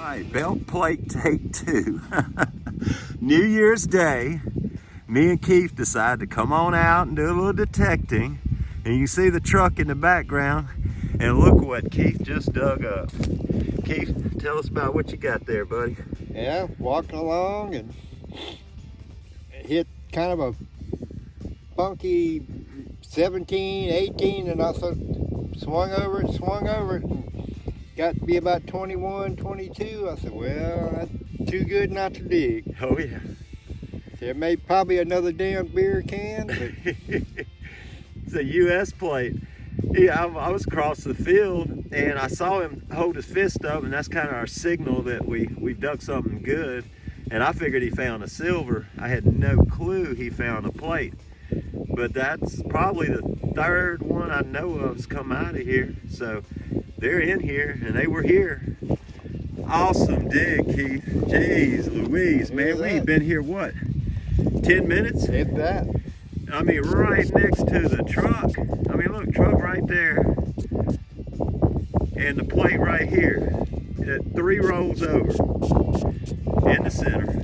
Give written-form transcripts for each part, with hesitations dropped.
right, belt plate take 2. New Year's Day, me and Keith decided to come on out and do a little detecting. And you see the truck in the background. And look what Keith just dug up. Keith, tell us about what you got there, buddy. Yeah, walking along and hit kind of a funky 17, 18, and I swung over it, and got to be about 21, 22. I said, well, that's too good not to dig. Oh, yeah. There may probably another damn beer can, but it's a U.S. plate. Yeah, I was across the field and I saw him hold his fist up, and that's kind of our signal that we've dug something good. And I figured he found a silver. I had no clue he found a plate. But that's probably the third one I know of's come out of here. So they're in here, and they were here. Awesome dig, Keith. Jeez Louise, man, we've been here, what, 10 minutes? hit that. I mean, right next to the truck. I mean, look, truck right there. And the plate right here. 3 rows over. In the center.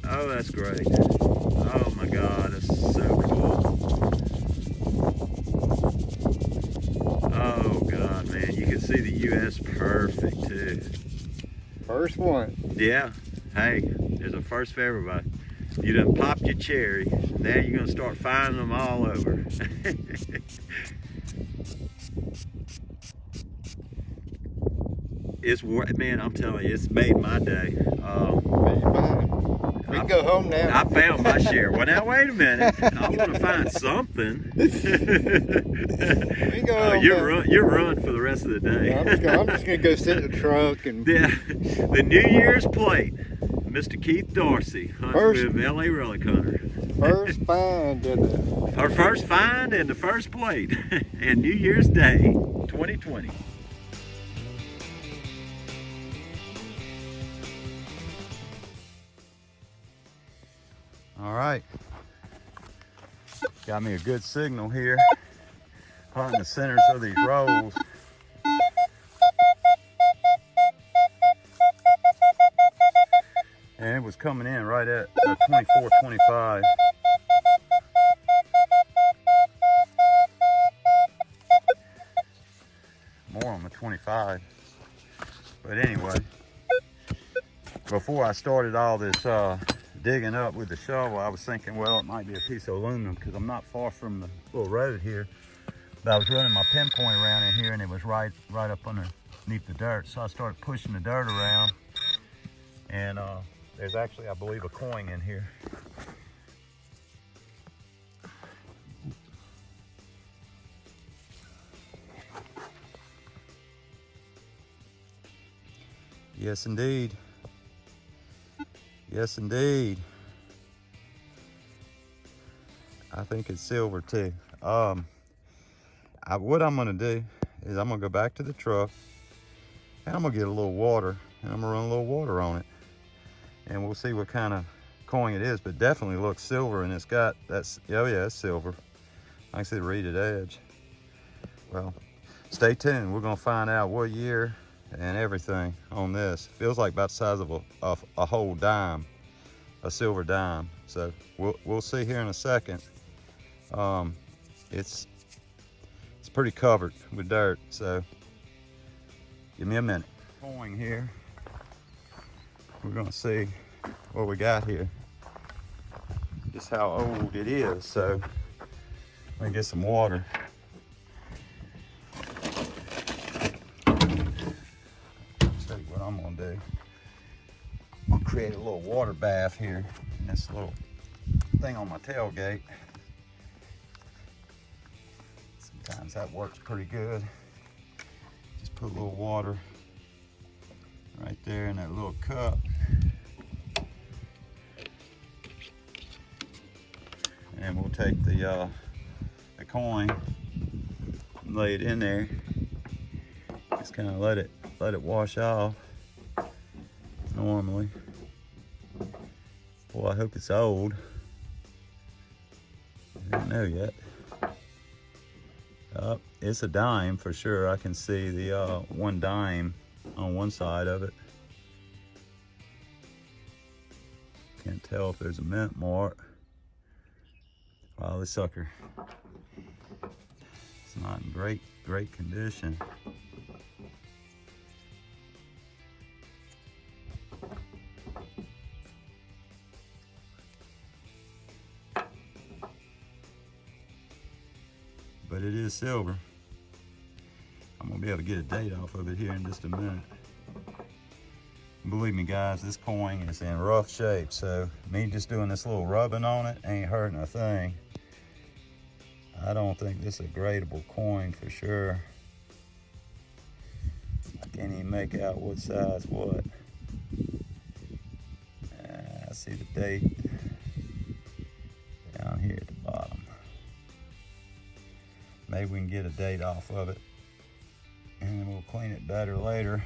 Oh, that's great. Oh my God, that's so cool. Oh God, man, you can see the US perfect too. First one. Yeah, hey, there's a first for everybody. You done popped your cherry. Now you're gonna start finding them all over. It's, man, I'm telling you, it's made my day. We can go home now. I found my share. Well, now wait a minute. I want to find something. We can go home. You're run for the rest of the day. I'm just gonna go sit in the truck and. Yeah, the New Year's plate, Mr. Keith Dorsey, hunting with LA Relic Hunter. First find in the. Her first find and the first plate, and New Year's Day, 2020. All right, got me a good signal here, hunting the centers of these rows. And it was coming in right at 24, 25. More on the 25. But anyway, before I started all this digging up with the shovel, I was thinking, well, it might be a piece of aluminum because I'm not far from the little road here. But I was running my pinpoint around in here and it was right up underneath the dirt. So I started pushing the dirt around, and there's actually, I believe, a coin in here. Yes, indeed. Yes, indeed. I think it's silver too. What I'm gonna do is I'm gonna go back to the truck and I'm gonna get a little water and I'm gonna run a little water on it, and we'll see what kind of coin it is. But definitely looks silver, and it's got that's oh yeah, it's silver. I can see the reeded edge. Well, stay tuned. We're gonna find out what year and everything on this. Feels like about the size of a whole dime, a silver dime. So we'll see here in a second. It's pretty covered with dirt, so give me a minute. Going here, we're gonna see what we got here, just how old it is. So let me get some water. What I'm gonna do, I'm gonna create a little water bath here in this little thing on my tailgate. Sometimes that works pretty good. Just put a little water right there in that little cup. And we'll take the coin and lay it in there. Just kind of let it wash off normally. Boy, I hope it's old. I don't know yet. It's a dime for sure. I can see the 1 dime on one side of it. Can't tell if there's a mint mark. Wow, this sucker, it's not in great condition. But it is silver. I'm gonna be able to get a date off of it here in just a minute. Believe me guys, this coin is in rough shape, so me just doing this little rubbing on it ain't hurting a thing. I don't think this is a gradable coin for sure. I can't even make out what size what. I see the date down here at the bottom. Maybe we can get a date off of it and then we'll clean it better later.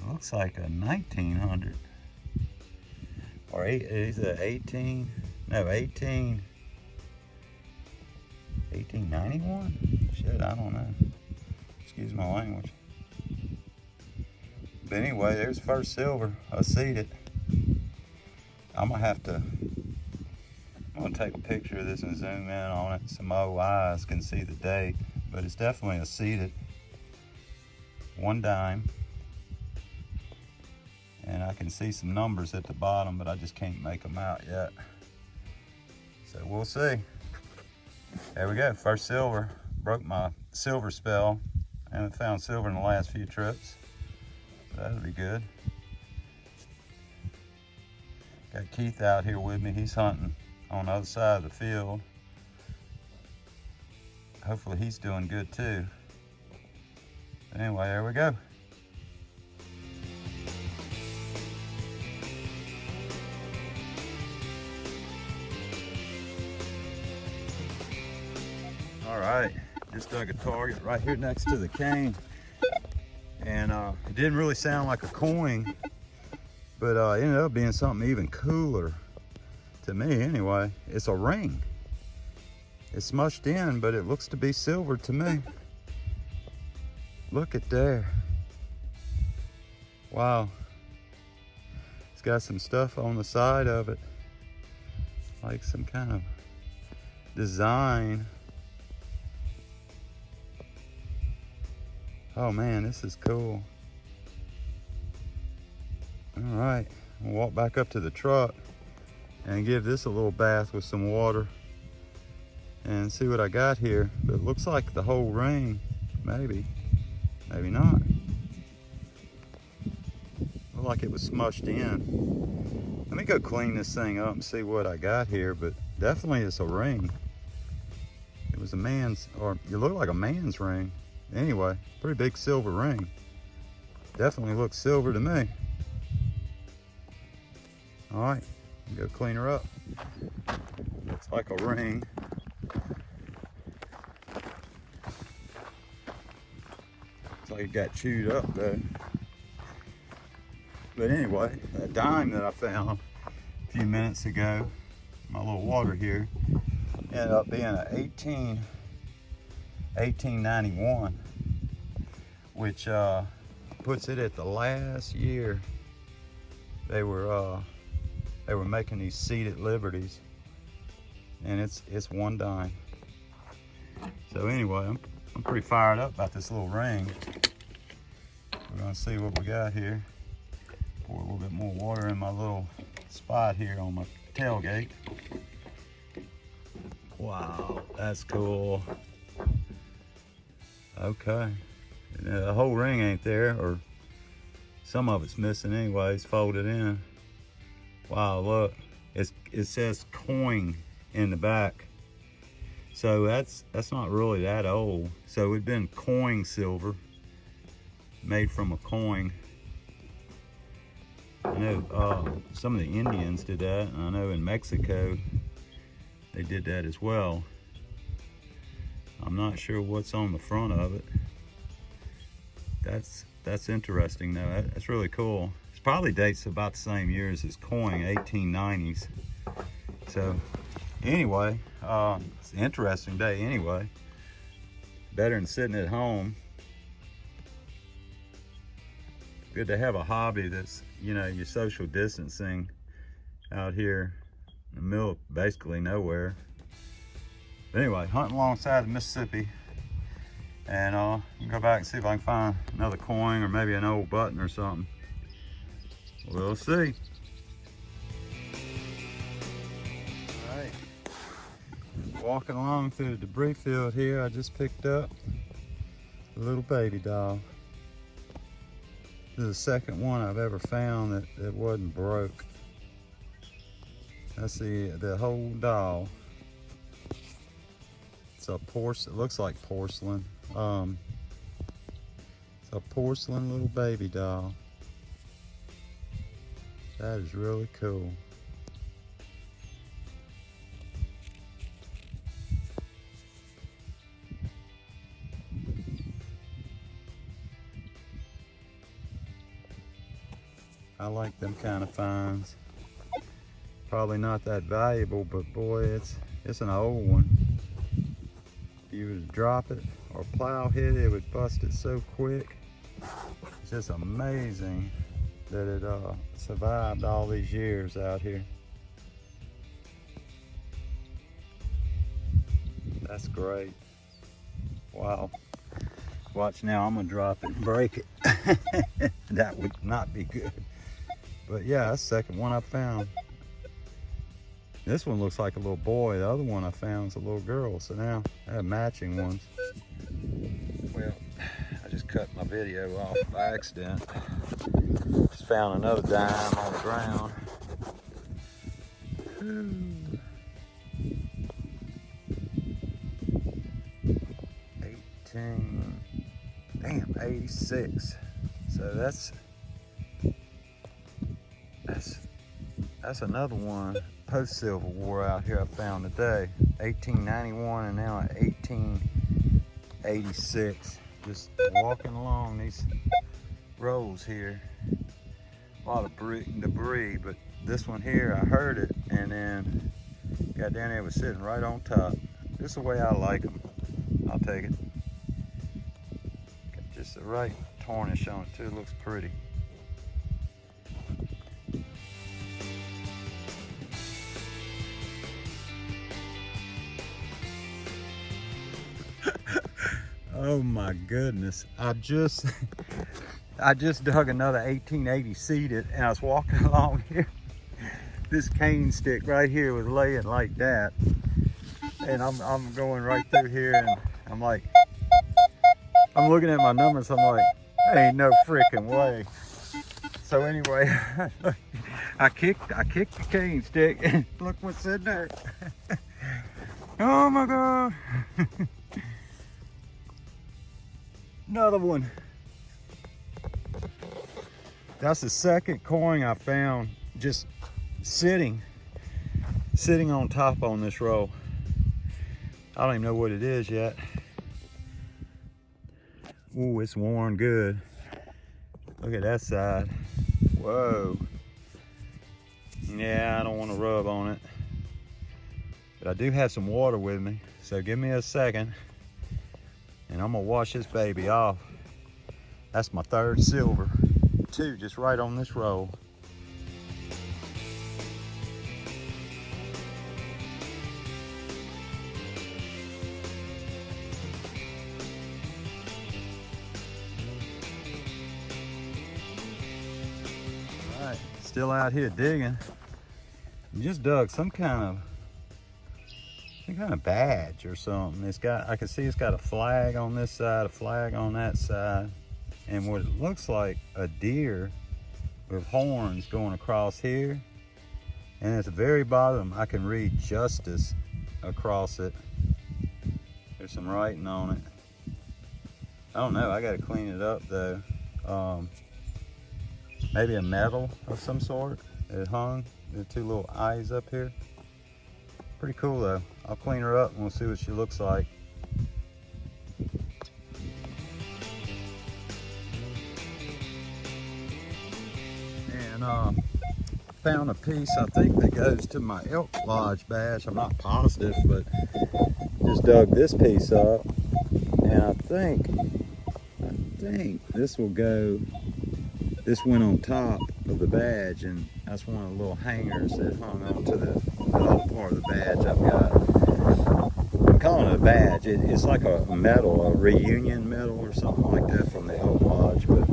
Looks like a 1900 or is it 18? No, 1891? Shit, I don't know. Excuse my language. But anyway, there's the first silver. I seen it. I'm gonna take a picture of this and zoom in on it so my eyes can see the date. But it's definitely a seated 1 dime. And I can see some numbers at the bottom, but I just can't make them out yet. So we'll see. There we go, first silver. Broke my silver spell. I haven't found silver in the last few trips. So that'll be good. Got Keith out here with me. He's hunting on the other side of the field. Hopefully he's doing good too. But anyway, there we go. All right, just dug a target right here next to the cane. And it didn't really sound like a coin, but it ended up being something even cooler to me anyway. It's a ring. It's smushed in, but it looks to be silver to me. Look at there. Wow. It's got some stuff on the side of it, like some kind of design. Oh man, this is cool. All right, we'll walk back up to the truck and give this a little bath with some water and see what I got here. But it looks like the whole ring, maybe not. Looked like it was smushed in. Let me go clean this thing up and see what I got here, but definitely it's a ring. It was a man's, or it looked like a man's ring. Anyway, pretty big silver ring. Definitely looks silver to me. All right, go clean her up. Looks like a ring. Looks like it got chewed up though. But anyway, that dime that I found a few minutes ago, my little water here, ended up being an 1891, which puts it at the last year they were making these seated liberties, and it's 1 dime. So anyway, I'm pretty fired up about this little ring. We're gonna see what we got here. Pour a little bit more water in my little spot here on my tailgate. Wow, that's cool. Okay, the whole ring ain't there, or some of it's missing anyways, folded in. Wow, look, it says coin in the back. So that's not really that old. So it'd been coin silver, made from a coin. I know some of the Indians did that, and I know in Mexico they did that as well. I'm not sure what's on the front of it. That's interesting though. That's really cool. It probably dates about the same year as this coin, 1890s. So Anyway, it's an interesting day anyway. Better than sitting at home. Good to have a hobby that's, you know, you're social distancing out here in the middle of basically nowhere. But anyway, hunting alongside the Mississippi. And I'll go back and see if I can find another coin or maybe an old button or something. We'll see. All right. Walking along through the debris field here, I just picked up a little baby doll. This is the second one I've ever found that wasn't broke. That's the whole doll. It's a porcelain, it looks like porcelain. It's a porcelain little baby doll. That is really cool. I like them kind of finds. Probably not that valuable, but boy, it's an old one. If you would drop it or plow hit it, it would bust it so quick. It's just amazing that it survived all these years out here. That's great. Wow. Watch now, I'm gonna drop it and break it. That would not be good. But yeah, that's the second one I found. This one looks like a little boy. The other one I found is a little girl. So now I have matching ones. Well, I just cut my video off by accident. Just found another dime on the ground. Ooh. 18, damn, 86. So that's another one post Civil War out here I found today. 1891 and now 1886. Just walking along these rows here. A lot of debris, but this one here, I heard it and then got down there, it was sitting right on top. Just the way I like them. I'll take it. Got just the right tarnish on it too, it looks pretty. Oh my goodness, I just dug another 1880 seated and I was walking along here. This cane stick right here was laying like that. And I'm going right through here and I'm like, I'm looking at my numbers, I'm like, ain't no freaking way. So anyway, I kicked the cane stick and look what's in there. Oh my God. Another one. That's the second coin I found just sitting on top on this roll. I don't even know what it is yet. Ooh, it's worn good. Look at that side. Whoa. Yeah, I don't want to rub on it. But I do have some water with me, so give me a second. And I'm gonna wash this baby off. That's my third silver. Two just right on this roll. All right, still out here digging. Just dug some kind of badge or something. It's got, I can see it's got a flag on this side, a flag on that side, and what it looks like a deer with horns going across here. And at the very bottom, I can read justice across it. There's some writing on it. I don't know, I gotta clean it up though. Maybe a medal of some sort. It hung, the two little eyes up here. Pretty cool though. I'll clean her up and we'll see what she looks like. And found a piece, I think, that goes to my elk lodge badge. I'm not positive, but just dug this piece up, and I think this will go, this went on top of the badge, and that's one of the little hangers that hung onto the other part of the badge I've got. I'm calling it a badge. It's like a medal, a reunion medal or something like that from the elk lodge. But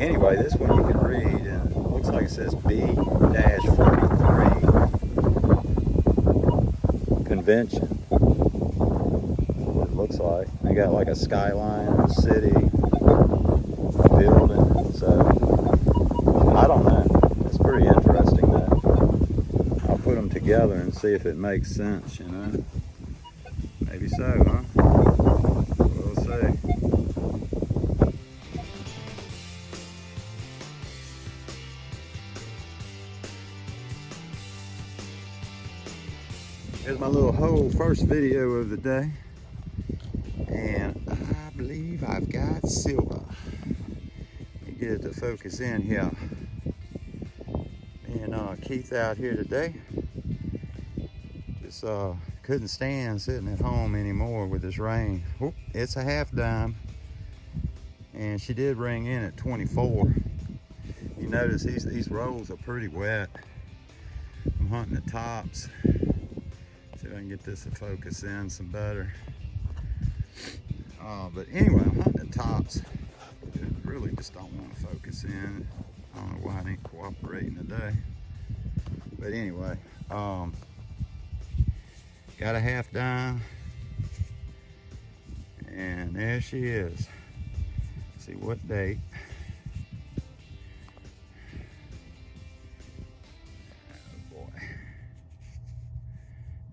anyway, this one you can read, and it looks like it says B-43 convention. What it looks like. They got like a skyline of the city, building. So I don't know. It's pretty interesting that I'll put them together and see if it makes sense, you know. Maybe so, huh? We'll see. Here's my little whole first video of the day, and I believe I've got silver. Let me get it to focus in here. And Keith out here today. Just couldn't stand sitting at home anymore with this rain. Oop, it's a half dime, and she did ring in at 24. You notice these rolls are pretty wet. I'm hunting the tops. See if I can get this to focus in some better. But anyway, I'm hunting the tops. I really just don't want to focus in. I don't know why it ain't cooperating today. But anyway, got a half dime, and there she is. Let's see what date. Oh boy,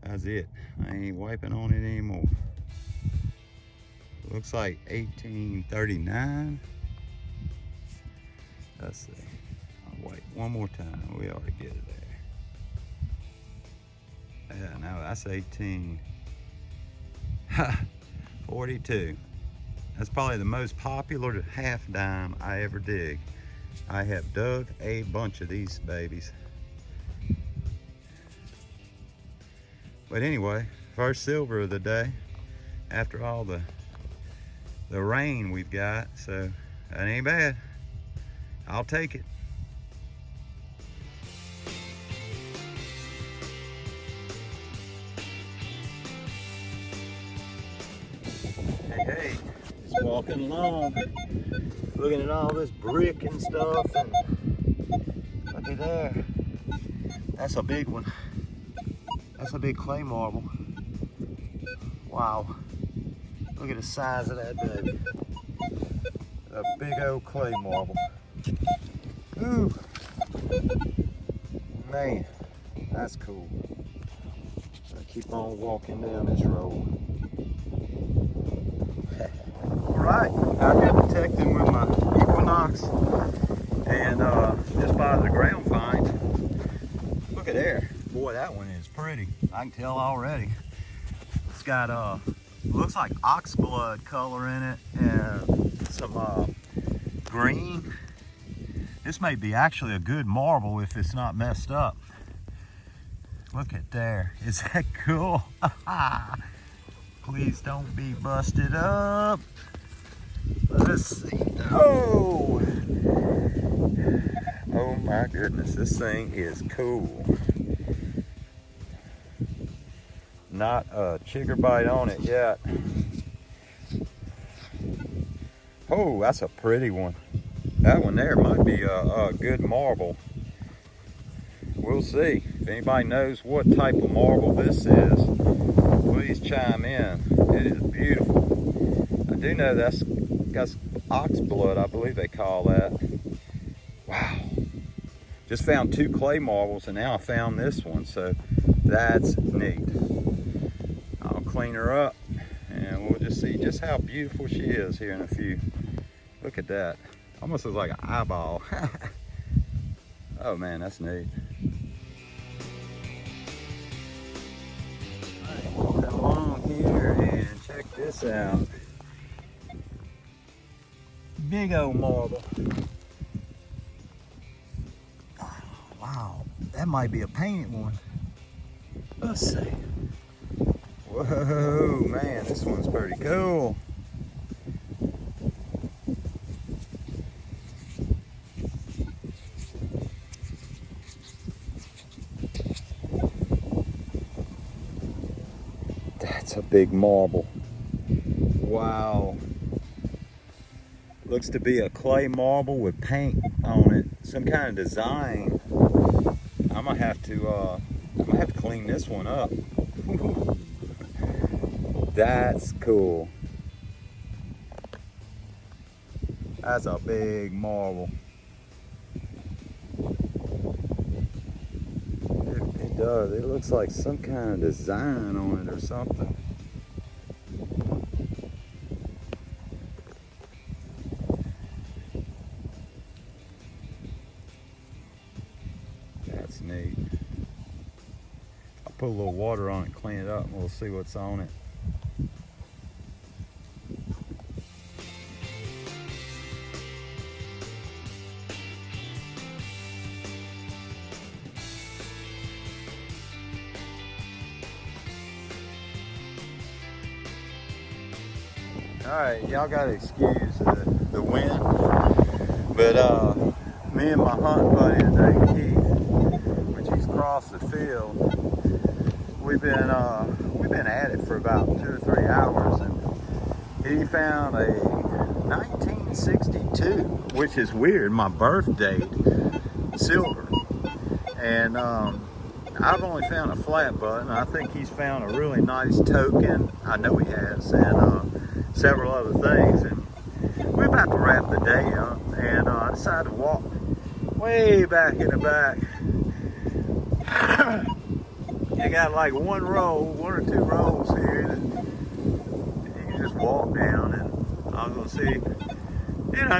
that's it. I ain't wiping on it anymore. Looks like 1839. Let's see. I'll wait one more time. We ought to get it there. Yeah, no, that's 1842. That's probably the most popular half dime I ever dig. I have dug a bunch of these babies. But anyway, first silver of the day after all the rain we've got, so that ain't bad. I'll take it. Hey, just walking along, looking at all this brick and stuff, and look at there. That's a big one. That's a big clay marble. Wow. Look at the size of that baby. A big old clay marble. Ooh. Man, that's cool. I keep on walking down this road. Alright, out here detecting with my Equinox, and just by the ground find. Look at there. Boy, that one is pretty. I can tell already. It's got looks like ox blood color in it, and some green. This may be actually a good marble if it's not messed up. Look at there. Is that cool? Please don't be busted up. Let's see. Oh! Oh my goodness, this thing is cool. Not a chigger bite on it yet. Oh, that's a pretty one. That one there might be a good marble. We'll see. If anybody knows what type of marble this is, please chime in. It is beautiful. I do know that's got ox blood, I believe they call that. Wow. Just found 2 clay marbles, and now I found this one, so that's neat. I'll clean her up, and we'll just see just how beautiful she is here in a few. Look at that. Almost looks like an eyeball. Oh man, that's neat. Alright, come along here and check this out. Big old marble. Oh, wow. That might be a painted one. Let's see. Whoa, man, this one's pretty cool. That's a big marble. Wow. Looks to be a clay marble with paint on it. Some kind of design. I'm gonna have to clean this one up. That's cool. That's a big marble. It does. It looks like some kind of design on it or something. That's neat. I'll put a little water on it, clean it up, and we'll see what's on it. Alright, y'all gotta excuse the wind, but me and my hunt buddy today, Keith, which he's across the field, we've been at it for about 2 or 3 hours, and he found a 1962, which is weird, my birth date, silver, and I've only found a flat button. I think he's found a really nice token. I know he has, and several other things, and we're about to wrap the day up, and I decided to walk way back in the back. I got like one or two rows here that you can just walk down, and I'm gonna see,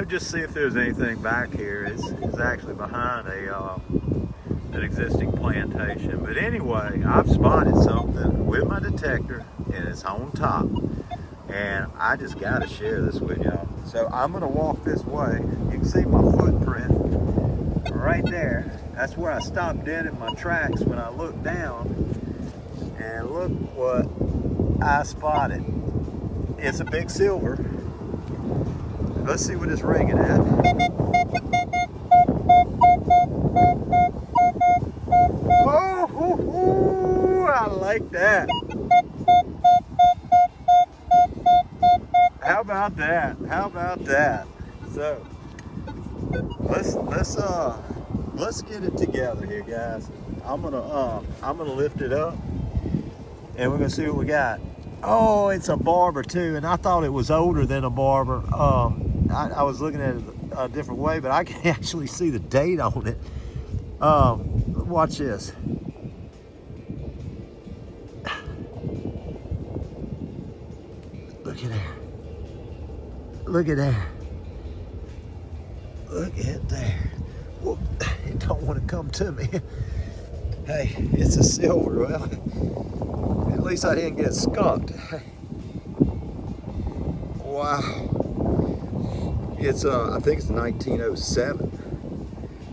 just see if there's anything back here. It's actually behind an existing plantation, but anyway, I've spotted something with my detector, and it's on top. And I just gotta share this with y'all. So I'm gonna walk this way. You can see my footprint right there. That's where I stopped dead in my tracks when I looked down. And look what I spotted. It's a big silver. Let's see what it's ringing at. Oh, I like that. How about that? How about that? So let's get it together here, guys. I'm gonna lift it up, and we're gonna see what we got. Oh, it's a barber too, and I thought it was older than a barber. I was looking at it a different way, but I can actually see the date on it. Watch this. Look at there. Look at there. Look at there. Whoop. It don't want to come to me. Hey, it's a silver. Well, at least I didn't get skunked. Wow. It's I think it's 1907.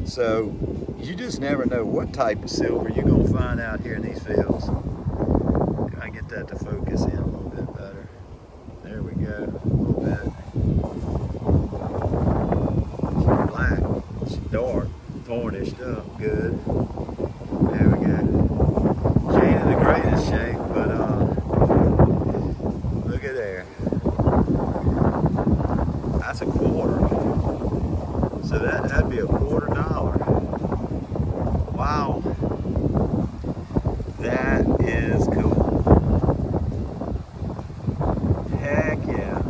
So you just never know what type of silver you're gonna find out here in these fields. I get that to focus in a little bit better. There we go. A little bit. It's black. It's dark. Varnished up. Good. There we go. She ain't in the greatest shape, but look at there. That's a quarter. So that'd be a $quarter. Wow. That is cool. Heck yeah.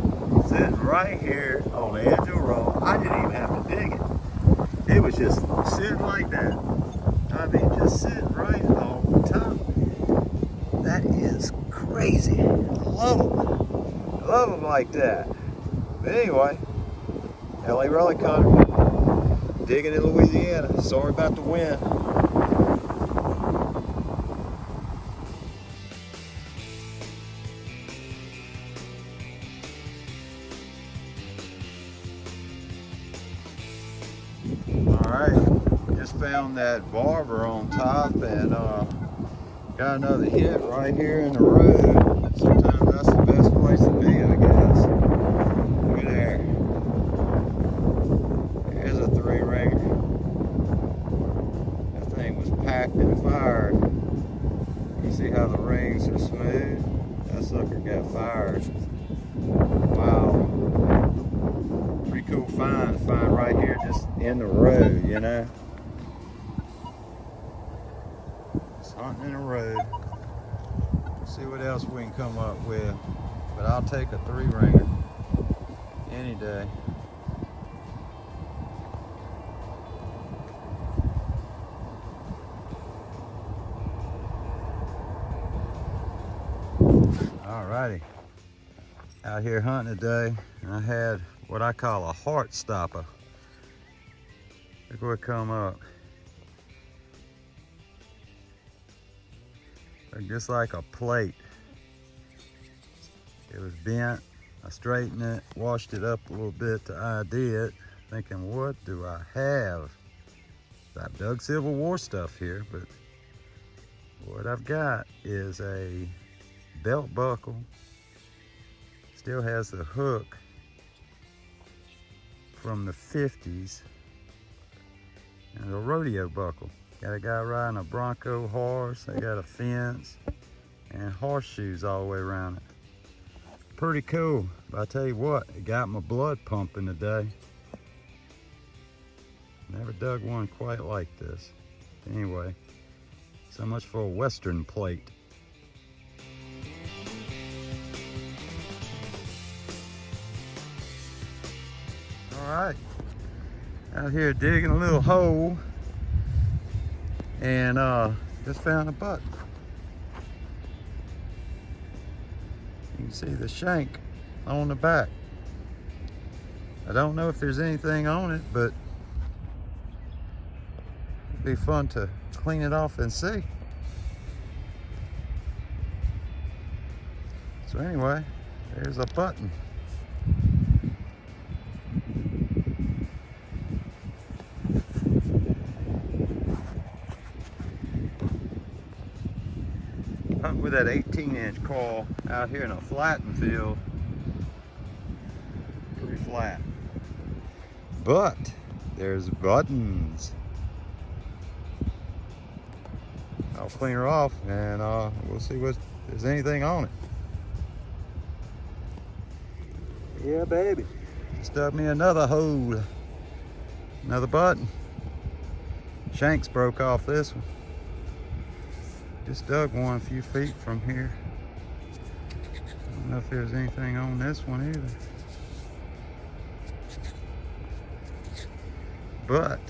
Sitting right here on the edge of the road. I didn't even have to dig it. It was just sitting like that. I mean, just sitting right on the top. That is crazy. I love them. I love them like that. But anyway, LA Raleigh Cutter, digging in Louisiana. Sorry about the wind. All right, just just found that barber on top and got another hit right here in the road. Sometimes that's the best place to be, I guess. Look at there. Here's a 3-ringer. That thing was packed and fired. You see how the rings are smooth? That sucker got fired. Wow. Pretty cool find to find right here just in the road, you know? Just hunting in the road. See what else we can come up with. But I'll take a 3-ringer any day. Alrighty, out here hunting today, and I had what I call a heart stopper. Look what come up. Look just like a plate. It was bent. I straightened it, washed it up a little bit to ID it, thinking, what do I have? I've dug Civil War stuff here, but what I've got is a belt buckle. Still has the hook from the 50s, and a rodeo buckle. Got a guy riding a bronco horse. They got a fence and horseshoes all the way around it. Pretty cool. But I tell you what, it got my blood pumping today. Never dug one quite like this. Anyway, so much for a Western plate. All right, out here digging a little hole, and just found a buck. You can see the shank on the back. I don't know if there's anything on it, but it'd be fun to clean it off and see. So anyway, there's a button. Hunting with that 18-inch coil out here in a flattened field. Pretty flat. But there's buttons. I'll clean her off and we'll see if there's anything on it. Yeah, baby. Just dug me another hole. Another button. Shanks broke off this one. Just dug one a few feet from here. I don't know if there's anything on this one either. But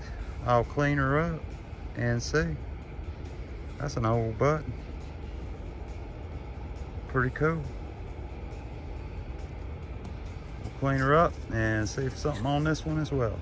I'll clean her up and see. That's an old button. Pretty cool. We'll clean her up and see if something on this one as well.